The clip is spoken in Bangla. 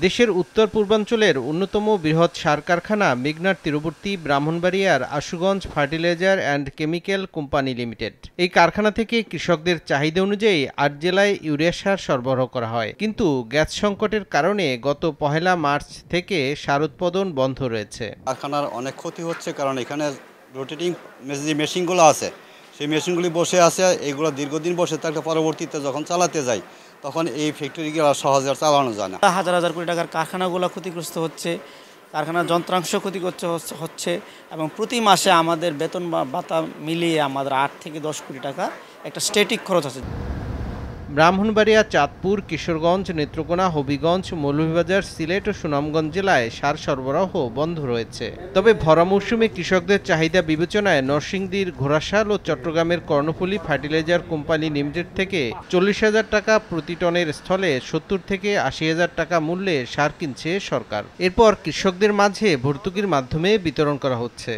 দেশের উত্তর পূর্বাঞ্চলের অন্যতম বৃহৎ সার কারখানা মেঘনার তীরবর্তী ব্রাহ্মণবাড়িয়ার Ashuganj fertiliser and chemical company limited. এই কারখানা থেকে কৃষকদের চাহিদা অনুযায়ী ৮ জেলায় ইউরিয়া সার সরবরাহ করা হয়, কিন্তু গ্যাস সংকটের কারণে গত ১ মার্চ থেকে সার উৎপাদন বন্ধ রয়েছে। কারখানার অনেক ক্ষতি হচ্ছে, কারণ এখানে রোটেটিং যে মেশিনগুলো আছে সেই মেশিনগুলি বসে আছে। এইগুলো দীর্ঘদিন বসে থাকলে পরবর্তীতে যখন চালাতে যায় তখন এই ফ্যাক্টরিগুলো সহজে চালানো যায় না। হাজার হাজার কোটি টাকার কারখানাগুলো ক্ষতিগ্রস্ত হচ্ছে, কারখানার যন্ত্রাংশ ক্ষতিগ্রস্ত হচ্ছে এবং প্রতি মাসে আমাদের বেতন বা ভাতা মিলিয়ে আমাদের ৮ থেকে ১০ কোটি টাকা একটা স্ট্যাটিক খরচ আছে। ব্রাহ্মণবাড়িয়া, চাঁদপুর, কিশোরগঞ্জ, নেত্রকোনা, হবিগঞ্জ, মৌলভীবাজার, সিলেট ও সুনামগঞ্জ জেলায় সার সরবরাহ বন্ধ রয়েছে। তবে ভরা মৌসুমে কৃষকদের চাহিদা বিবেচনায় নরসিংদীর ঘোড়াশাল ও চট্টগ্রামের কর্ণফুলী ফার্টিলাইজার কোম্পানি লিমিটেড থেকে ৪০,০০০ টাকা প্রতি টনের স্থলে ৭০ থেকে ৮০,০০০ টাকা মূল্যে সার কিনছে সরকার। এরপর কৃষকদের মাঝে ভর্তুকির মাধ্যমে বিতরণ করা হচ্ছে।